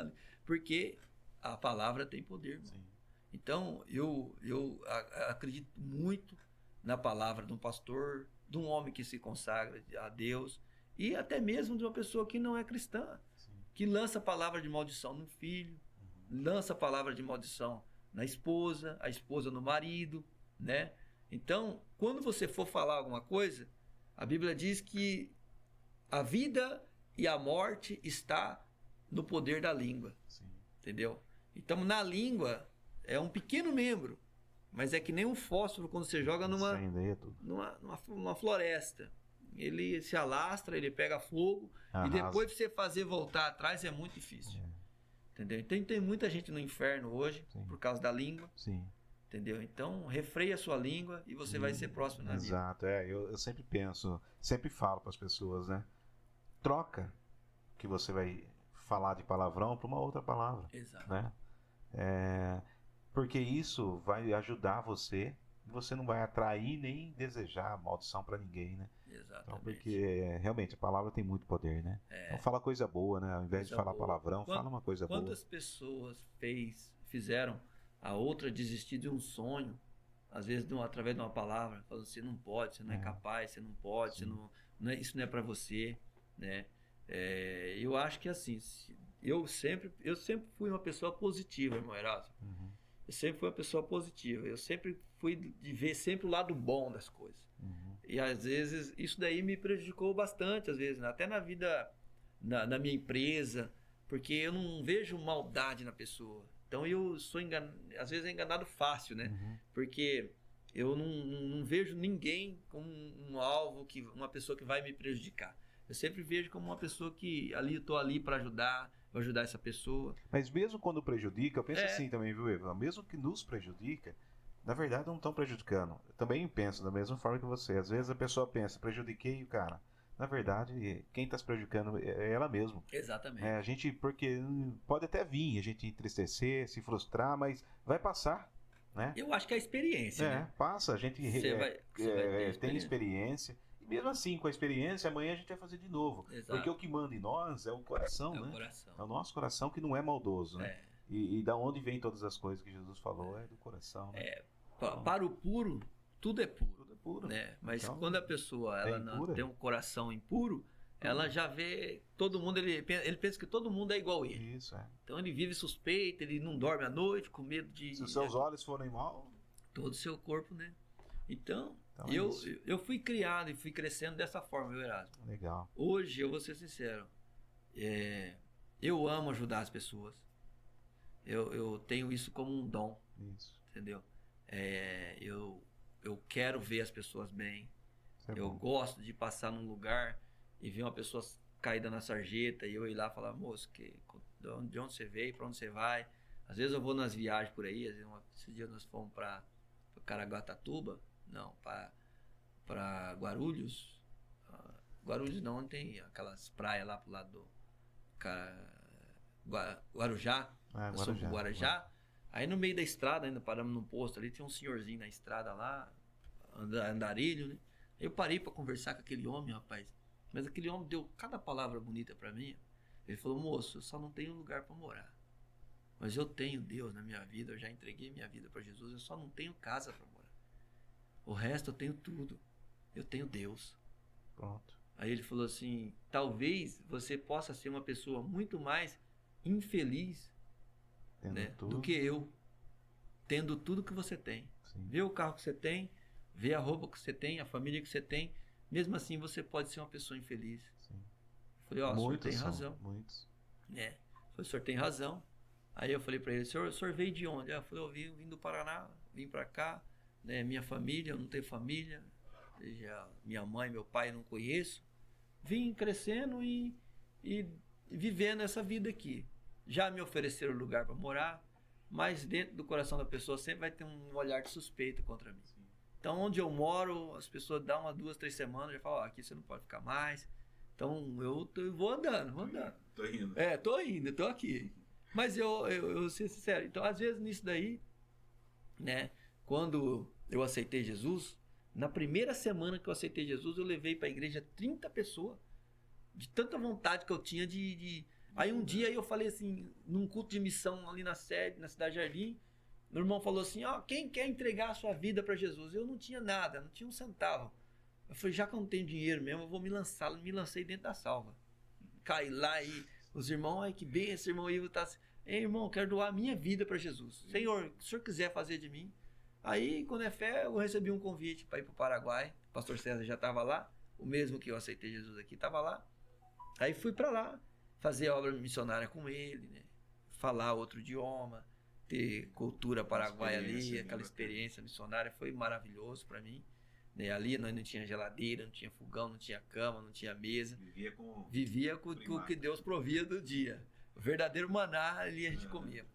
porque a palavra tem poder, irmão. Sim. Então, eu acredito muito na palavra de um pastor, de um homem que se consagra a Deus, e até mesmo de uma pessoa que não é cristã, sim, que lança a palavra de maldição no filho, lança a palavra de maldição na esposa, a esposa no marido, né? Então, quando você for falar alguma coisa, a Bíblia diz que a vida e a morte está no poder da língua. Sim. Entendeu? Então, na língua é um pequeno membro, mas é que nem um fósforo quando você joga numa floresta. Ele se alastra, ele pega fogo, e depois de você fazer voltar atrás é muito difícil. Entendeu? Então tem muita gente no inferno hoje, sim, por causa da língua. Sim. Entendeu? Então refreia a sua língua e você vai ser próximo na vida. Exato, eu sempre penso, sempre falo para as pessoas, né? Troca que você vai falar de palavrão para uma outra palavra. Exato. Né? Porque isso vai ajudar você não vai atrair nem desejar maldição para ninguém, né? Exatamente. Então, porque realmente a palavra tem muito poder, né? Então fala coisa boa, né? Ao invés de falar palavrão, fala uma coisa boa. Quantas pessoas fizeram a outra desistir de um sonho, às vezes através de uma palavra, falando você não pode, você não é capaz, você não pode, você não é, isso não é para você, né? Eu acho que assim, eu sempre fui uma pessoa positiva, irmão Erasmo. Eu sempre fui uma pessoa positiva. Eu sempre fui de ver sempre o lado bom das coisas. E às vezes isso daí me prejudicou bastante, às vezes, né? Até na vida, na minha empresa, porque eu não vejo maldade na pessoa. Então eu sou às vezes enganado fácil, né? Porque eu não vejo ninguém como um alvo, uma pessoa que vai me prejudicar. Eu sempre vejo como uma pessoa que estou ali para ajudar, vou ajudar essa pessoa. Mas mesmo quando prejudica, eu penso assim também, viu, Eva? Mesmo que nos prejudica, na verdade não estão prejudicando. Eu também penso da mesma forma que você. Às vezes a pessoa pensa, prejudiquei o cara. Na verdade, quem está se prejudicando é ela mesma. Exatamente. A gente, porque pode até vir a gente entristecer, se frustrar, mas vai passar, né? Eu acho que é a experiência, né? Passa, a gente Você vai tem experiência. E mesmo assim, com a experiência, amanhã a gente vai fazer de novo. Exato. Porque o que manda em nós é o coração, né? O coração. É o nosso coração que não é maldoso, né? E da onde vem todas as coisas que Jesus falou? É do coração, né? Para o puro, tudo é puro. Tudo é puro. Né? Mas então, quando a pessoa tem um coração impuro, ela já vê todo mundo, ele pensa que todo mundo é igual a ele. Isso, Então ele vive suspeito, ele não dorme à noite com medo de... Se os seus olhos forem mal... Todo o seu corpo, né? Então eu fui criado e fui crescendo dessa forma, meu Erasmo. Legal. Hoje, eu vou ser sincero, eu amo ajudar as pessoas. Eu tenho isso como um dom. Isso. Entendeu? Eu quero ver as pessoas bem. Eu bom. gosto de passar num lugar e ver uma pessoa caída na sarjeta e eu ir lá e falar, moço, de onde você veio, para onde você vai? Às vezes eu vou nas viagens por aí, esses dias nós fomos para Caraguatatuba, não, para Guarulhos. Guarulhos não, onde tem aquelas praias lá pro lado do Guarujá, Guarujá. Aí no meio da estrada, ainda paramos num posto ali, tinha um senhorzinho na estrada lá, andarilho, né? Aí eu parei pra conversar com aquele homem, rapaz. Mas aquele homem deu cada palavra bonita pra mim. Ele falou, moço, eu só não tenho lugar pra morar. Mas eu tenho Deus na minha vida, eu já entreguei minha vida pra Jesus, eu só não tenho casa pra morar. O resto eu tenho tudo. Eu tenho Deus. Pronto. Aí ele falou assim, talvez você possa ser uma pessoa muito mais infeliz, né, do que eu, tendo tudo que você tem. Sim. Vê o carro que você tem, vê a roupa que você tem, a família que você tem, mesmo assim você pode ser uma pessoa infeliz. Sim. Eu falei, ó, o senhor tem razão. Muitos. Eu falei, o senhor tem razão. Aí eu falei pra ele, o senhor veio de onde? Eu falei, eu vim do Paraná, vim pra cá, né, minha família, eu não tenho família, minha mãe, meu pai eu não conheço. Vim crescendo e vivendo essa vida aqui. Já me ofereceram lugar para morar, mas dentro do coração da pessoa sempre vai ter um olhar de suspeita contra mim. Sim. Então, onde eu moro, as pessoas dão 1, 2, 3 semanas, já falam, aqui você não pode ficar mais. Então, eu vou andando. Tô indo. Tô indo, tô aqui. Mas eu ser sincero, então, às vezes, nisso daí, né, quando eu aceitei Jesus, na primeira semana que eu aceitei Jesus, eu levei para a igreja 30 pessoas, de tanta vontade que eu tinha de... Aí um dia eu falei assim, num culto de missão ali na sede, na Cidade Jardim, meu irmão falou assim, quem quer entregar a sua vida para Jesus? Eu não tinha nada, não tinha um centavo. Eu falei, já que eu não tenho dinheiro mesmo, eu vou me lançar. Me lancei dentro da salva. Caí lá e os irmãos, ai que bem, esse irmão Ivo tá assim, irmão, eu quero doar a minha vida para Jesus. Senhor, o que o senhor quiser fazer de mim? Aí, quando é fé, eu recebi um convite para ir para o Paraguai. O pastor César já estava lá, o mesmo que eu aceitei Jesus aqui, estava lá. Aí fui para lá, fazer obra missionária com ele, né? Falar outro idioma, ter cultura paraguaia ali, aquela experiência missionária foi maravilhoso para mim. Né? Ali nós não tinha geladeira, não tinha fogão, não tinha cama, não tinha mesa. Vivia com o que Deus provia do dia. O verdadeiro maná ali a gente comia.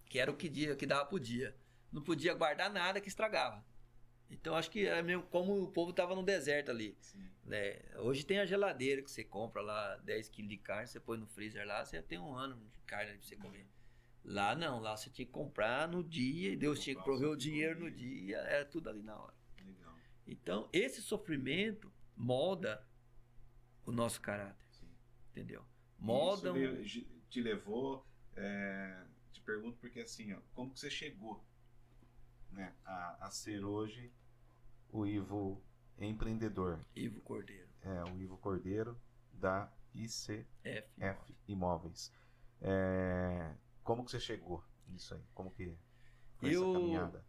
Que era o que dava pro dia. Não podia guardar nada que estragava. Então acho que era mesmo como o povo estava no deserto ali. Né? Hoje tem a geladeira que você compra lá 10 quilos de carne, você põe no freezer lá, você tem 1 ano de carne para você comer. Lá não, lá você tinha que comprar no dia e Deus tinha que prover o dinheiro no dia, era tudo ali na hora. Legal. Então esse sofrimento molda o nosso caráter. Sim. Entendeu? Molda. Isso te levou. Te pergunto porque assim, ó, como que você chegou, né, a ser hoje o Ivo empreendedor? Ivo Cordeiro. O Ivo Cordeiro da ICF Imóveis. Como que você chegou nisso aí? Como que foi essa caminhada?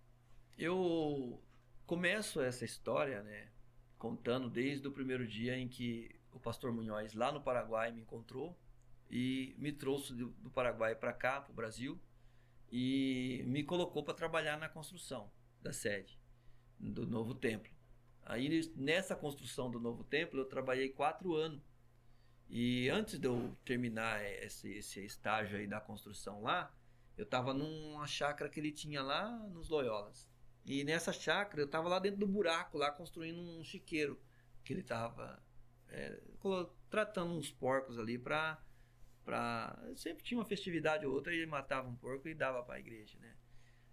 Eu começo essa história, né, contando desde o primeiro dia em que o pastor Munhoz, lá no Paraguai, me encontrou e me trouxe do Paraguai para cá, para o Brasil, e me colocou para trabalhar na construção da sede do novo templo. Aí, nessa construção do novo templo, eu trabalhei 4 anos. E antes de eu terminar esse estágio aí da construção lá, eu estava numa chácara que ele tinha lá nos Loyolas. E nessa chácara, eu estava lá dentro do buraco, lá construindo um chiqueiro, que ele estava tratando uns porcos ali para... Sempre tinha uma festividade ou outra, e ele matava um porco e dava para a igreja, né?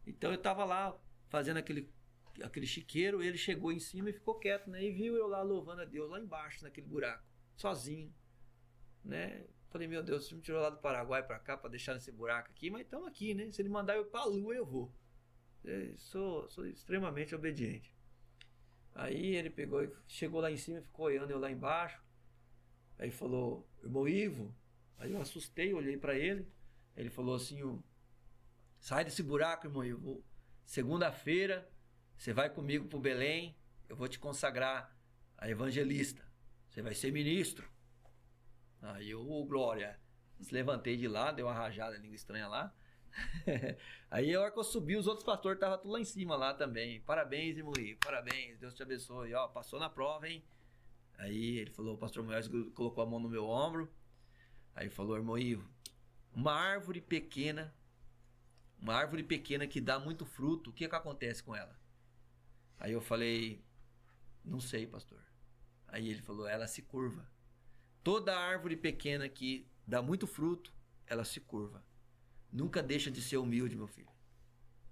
Então eu estava lá fazendo aquele chiqueiro, ele chegou em cima e ficou quieto, né? E viu eu lá louvando a Deus, lá embaixo, naquele buraco, sozinho, né? Falei, meu Deus, você me tirou lá do Paraguai para cá para deixar nesse buraco aqui, mas estamos aqui, né? Se ele mandar eu ir para a lua, eu vou. Sou extremamente obediente. Aí ele pegou, chegou lá em cima e ficou olhando eu lá embaixo. Aí falou, irmão Ivo. Aí eu assustei, olhei para ele. Ele falou assim, sai desse buraco, irmão Ivo. Segunda-feira você vai comigo para o Belém. Eu vou te consagrar a evangelista. Você vai ser ministro. Aí eu, glória. Se levantei de lá, dei uma rajada, língua estranha lá. Aí a hora que eu subi, os outros pastores estavam tudo lá em cima lá também. Parabéns, irmão Ivo, parabéns, Deus te abençoe. Ó, passou na prova, hein? Aí ele falou, o pastor Munhoz colocou a mão no meu ombro. Aí falou, irmão Ivo, uma árvore pequena que dá muito fruto, o que acontece com ela? Aí eu falei, não sei, pastor. Aí ele falou, ela se curva. Toda árvore pequena que dá muito fruto, ela se curva. Nunca deixa de ser humilde, meu filho.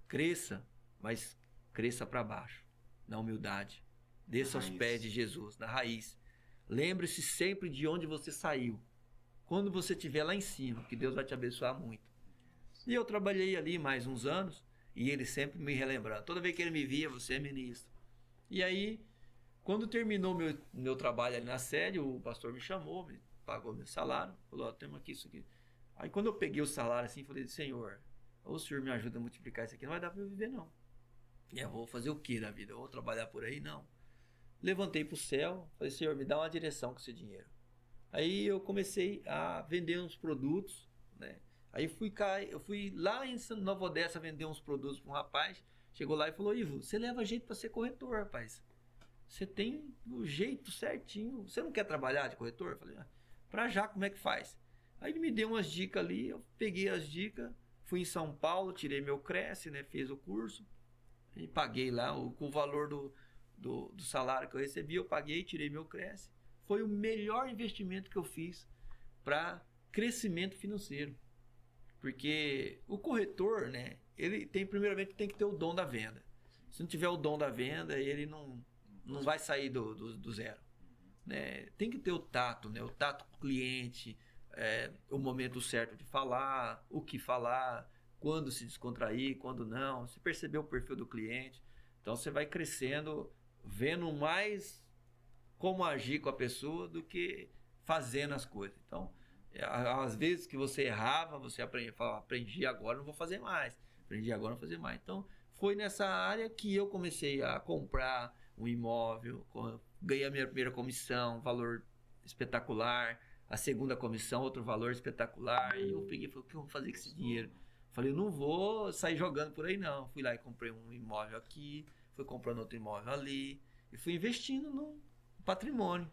Cresça, mas cresça para baixo, na humildade. Desça aos pés de Jesus, na raiz. Lembre-se sempre de onde você saiu. Quando você estiver lá em cima, que Deus vai te abençoar muito. E eu trabalhei ali mais uns anos, e ele sempre me relembrando. Toda vez que ele me via, você é ministro. E aí, quando terminou meu trabalho ali na sede, o pastor me chamou, me pagou meu salário, falou, temos aqui isso aqui. Aí quando eu peguei o salário assim, falei, Senhor, ou o Senhor me ajuda a multiplicar isso aqui, não vai dar para eu viver não. E eu vou fazer o que na vida? Eu vou trabalhar por aí? Não. Levantei para o céu, falei, Senhor, me dá uma direção com esse dinheiro. Aí eu comecei a vender uns produtos, né? Aí eu fui lá em Nova Odessa vender uns produtos para um rapaz, chegou lá e falou, Ivo, você leva jeito para ser corretor, rapaz. Você tem o jeito certinho. Você não quer trabalhar de corretor? Eu falei, para já, como é que faz? Aí ele me deu umas dicas ali, eu peguei as dicas, fui em São Paulo, tirei meu Cresce, né, fiz o curso, e paguei lá com o valor do salário que eu recebi, eu paguei, tirei meu Cresce. Foi o melhor investimento que eu fiz para crescimento financeiro. Porque o corretor, né, ele primeiramente tem que ter o dom da venda. Se não tiver o dom da venda, ele não vai sair do zero. Né? Tem que ter o tato, né, o tato com o cliente, o momento certo de falar, o que falar, quando se descontrair, quando não, você perceber o perfil do cliente. Então você vai crescendo, vendo mais como agir com a pessoa do que fazendo as coisas. Então, às vezes que você errava, você aprendi agora, não vou fazer mais. Aprendi agora, não vou fazer mais. Então, foi nessa área que eu comecei a comprar um imóvel, ganhei a minha primeira comissão, valor espetacular. A segunda comissão, outro valor espetacular. E eu peguei e falei, o que eu vou fazer com esse dinheiro? Falei, não vou sair jogando por aí não. Fui lá e comprei um imóvel aqui, fui comprando outro imóvel ali. E fui investindo no patrimônio.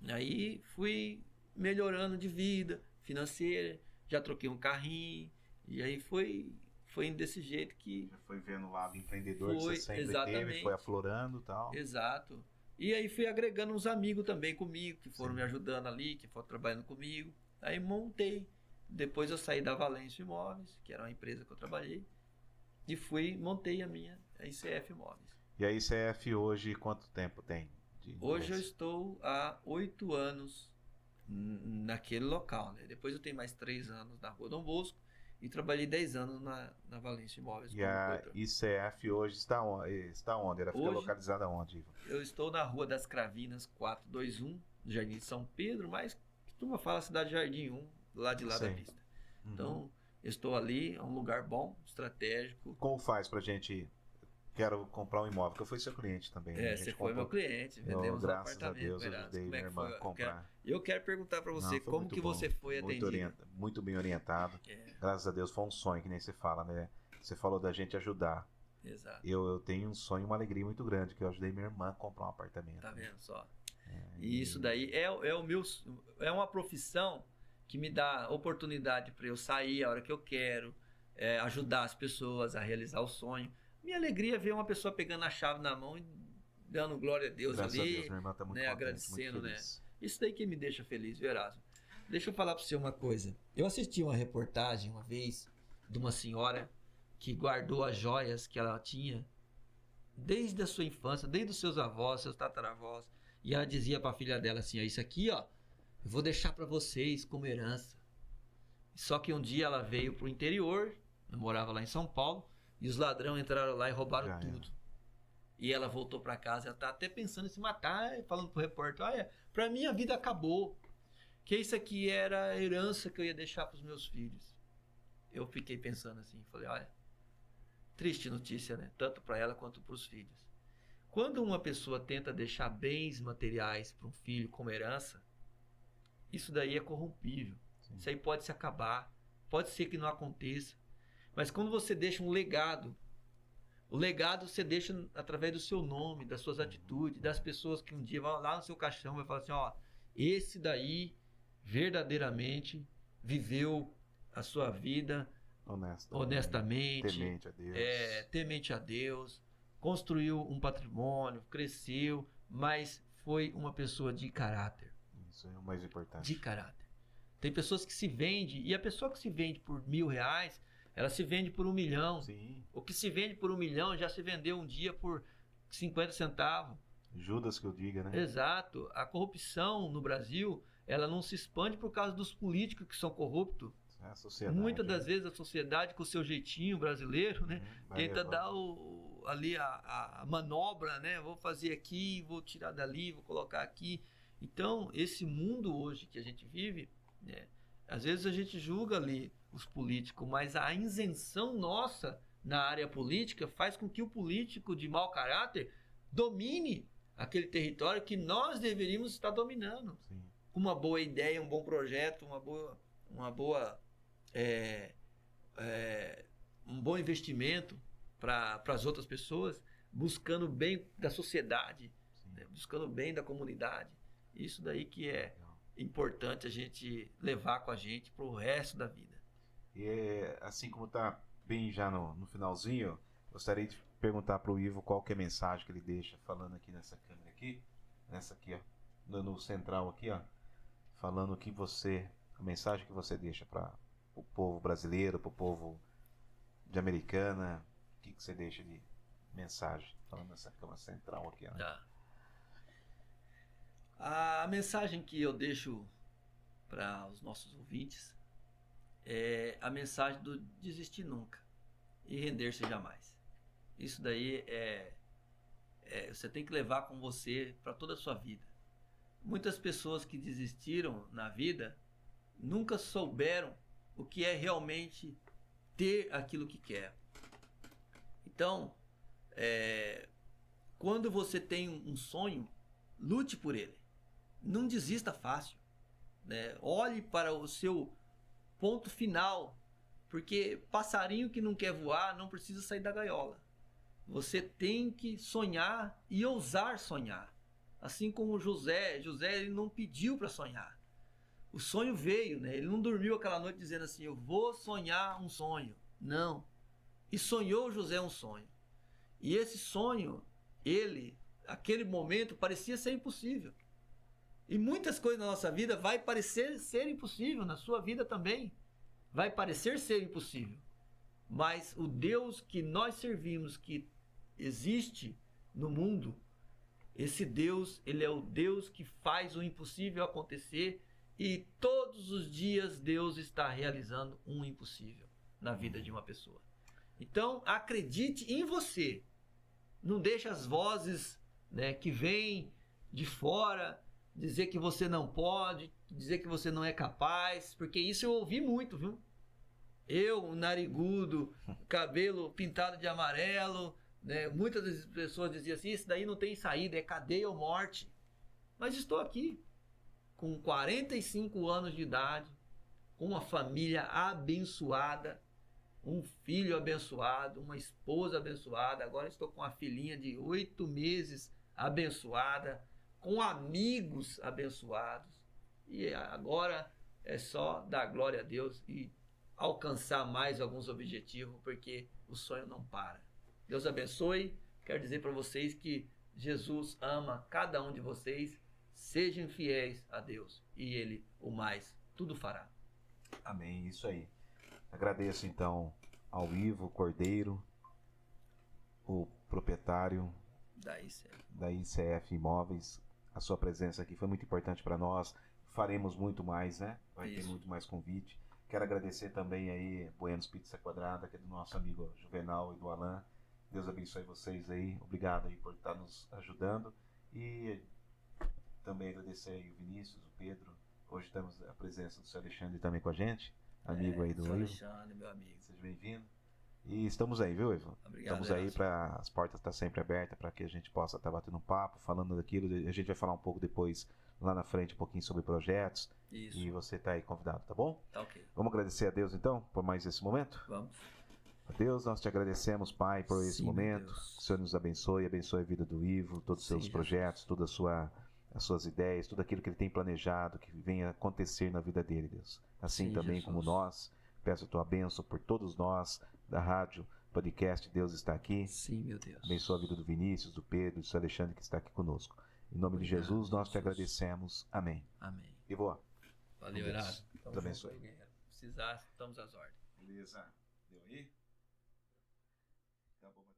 Aí fui melhorando de vida financeira. Já troquei um carrinho. E aí foi indo desse jeito que... Já foi vendo o lado empreendedor que você sempre teve, foi aflorando e tal. Exato. E aí fui agregando uns amigos também comigo, que foram me ajudando ali, que foram trabalhando comigo. Aí montei. Depois eu saí da Valência Imóveis, que era uma empresa que eu trabalhei, e montei a ICF Imóveis. E a ICF hoje, quanto tempo tem Hoje eu estou há 8 anos naquele local, né? Depois eu tenho mais 3 anos na Rua Dom Bosco e trabalhei 10 anos na Valência Imóveis. E a ICF hoje está onde? Ela fica Hoje, localizada onde, Ivo? Eu estou na Rua das Cravinas 421, no Jardim de São Pedro, mas que turma fala Cidade Jardim 1, lá de lá da pista. Então, eu estou ali, é um lugar bom, estratégico. Como faz pra gente ir? Quero comprar um imóvel, porque eu fui seu cliente também. Né? Você foi meu cliente, vendemos um apartamento. Graças a Deus, eu ajudei minha irmã a comprar. Eu quero perguntar para você, como que você foi atendido? Muito bem orientado. Graças a Deus, foi um sonho, que nem você fala, né? Você falou da gente ajudar. Exato. Eu tenho um sonho, uma alegria muito grande, que eu ajudei minha irmã a comprar um apartamento. Tá vendo só? E isso daí é uma profissão que me dá oportunidade para eu sair a hora que eu quero, ajudar as pessoas a realizar o sonho. Minha alegria é ver uma pessoa pegando a chave na mão e dando glória a Deus. Graças ali, a Deus, minha irmã tá muito contente, agradecendo, muito né? Isso daí que me deixa feliz, viu, Erasmo? Deixa eu falar para você uma coisa. Eu assisti uma reportagem uma vez de uma senhora que guardou as joias que ela tinha desde a sua infância, desde os seus avós, seus tataravós, e ela dizia para a filha dela assim: isso aqui, ó, eu vou deixar para vocês como herança. Só que um dia ela veio pro interior, eu morava lá em São Paulo, e os ladrões entraram lá e roubaram tudo. E ela voltou para casa, ela tá até pensando em se matar, falando pro repórter: pra mim a vida acabou. Que isso aqui era a herança que eu ia deixar pros meus filhos. Eu fiquei pensando assim, falei: olha, triste notícia, né? Tanto para ela quanto pros filhos. Quando uma pessoa tenta deixar bens materiais para um filho como herança, isso daí é corrompível. Sim. Isso aí pode se acabar, pode ser que não aconteça. Mas quando você deixa um legado, o legado você deixa através do seu nome, das suas atitudes, das pessoas que um dia vão lá no seu caixão e vão falar assim: ó, esse daí verdadeiramente viveu a sua vida honestamente, temente a Deus, construiu um patrimônio, cresceu, mas foi uma pessoa de caráter. Isso é o mais importante. De caráter. Tem pessoas que se vendem, e a pessoa que se vende por R$1.000, ela se vende por 1 milhão. Sim. O que se vende por 1 milhão já se vendeu um dia por 50 centavos. Judas que eu diga, né? Exato. A corrupção no Brasil, ela não se expande por causa dos políticos que são corruptos. É a sociedade. Muitas das vezes a sociedade, com o seu jeitinho brasileiro, né, tenta dar a manobra, né? Vou fazer aqui, vou tirar dali, vou colocar aqui. Então, esse mundo hoje que a gente vive, né, às vezes a gente julga ali os políticos, mas a isenção nossa na área política faz com que o político de mau caráter domine aquele território que nós deveríamos estar dominando. Sim. Com uma boa ideia, um bom projeto, um bom investimento para as outras pessoas, buscando o bem da sociedade, né, buscando o bem da comunidade. Isso daí que é importante a gente levar com a gente para o resto da vida. E assim como está bem já no finalzinho, gostaria de perguntar para o Ivo qual que é a mensagem que ele deixa, falando aqui nessa câmera aqui, nessa aqui, ó, no central aqui, ó, falando a mensagem que você deixa para o povo brasileiro, para o povo de Americana, o que você deixa de mensagem, falando nessa câmera central aqui, ó. A mensagem que eu deixo para os nossos ouvintes é a mensagem do desistir nunca e render-se jamais. Isso daí você tem que levar com você para toda a sua vida. Muitas pessoas que desistiram na vida nunca souberam o que é realmente ter aquilo que quer. Então, quando você tem um sonho, lute por ele. Não desista fácil, né? Olhe para o seu ponto final, porque passarinho que não quer voar não precisa sair da gaiola. Você tem que sonhar e ousar sonhar. Assim como José ele não pediu para sonhar. O sonho veio, né? Ele não dormiu aquela noite dizendo assim: eu vou sonhar um sonho. Não. E sonhou José um sonho. E esse sonho, aquele momento, parecia ser impossível. E muitas coisas na nossa vida vai parecer ser impossível, na sua vida também. Vai parecer ser impossível. Mas o Deus que nós servimos, que existe no mundo, Esse Deus, ele é o Deus que faz o impossível acontecer e todos os dias Deus está realizando um impossível na vida de uma pessoa. Então, acredite em você. Não deixe as vozes, né, que vêm de fora dizer que você não pode, dizer que você não é capaz, porque isso eu ouvi muito, viu? Eu, narigudo, cabelo pintado de amarelo, né? Muitas das pessoas diziam assim, isso daí não tem saída, é cadeia ou morte. Mas estou aqui, com 45 anos de idade, com uma família abençoada, um filho abençoado, uma esposa abençoada, agora estou com uma filhinha de 8 meses abençoada, com amigos abençoados, e agora é só dar glória a Deus e alcançar mais alguns objetivos, porque o sonho não para. Deus abençoe. Quero dizer para vocês que Jesus ama cada um de vocês. Sejam fiéis a Deus e Ele, o mais, tudo fará. Amém, isso aí. Agradeço então ao Ivo Cordeiro, o proprietário da ICF Imóveis. A sua presença aqui foi muito importante para nós. Faremos muito mais, né? Vai ter muito mais convite. Quero agradecer também aí Buenos Pizza Quadrada, que é do nosso amigo Juvenal e do Alan. Deus abençoe vocês aí. Obrigado aí por estar nos ajudando. E também agradecer aí o Vinícius, o Pedro. Hoje temos a presença do seu Alexandre também com a gente. Amigo aí do Ivo. Alexandre, meu amigo. Seja bem-vindo. E estamos aí, viu, Ivo? Obrigado, estamos aí para as portas estar sempre abertas para que a gente possa estar batendo um papo, falando daquilo. A gente vai falar um pouco depois, lá na frente, um pouquinho sobre projetos. Isso. E você está aí convidado, tá bom? Tá ok. Vamos agradecer a Deus então por mais esse momento? Vamos. A Deus, nós te agradecemos, Pai, por esse momento. Que o Senhor nos abençoe a vida do Ivo, todos os seus projetos, todas as suas ideias, tudo aquilo que ele tem planejado, que venha acontecer na vida dele, Deus. Assim também como nós. Peço a tua bênção por todos nós da rádio, podcast, Deus está aqui. Sim, meu Deus. Abençoa a vida do Vinícius, do Pedro, do seu Alexandre que está aqui conosco. Em nome de Jesus, nós te agradecemos. Amém. Amém. Ivo. Valeu, Herado. Deus abençoe. Precisar, estamos às ordens. Beleza. Deu aí? Acabou.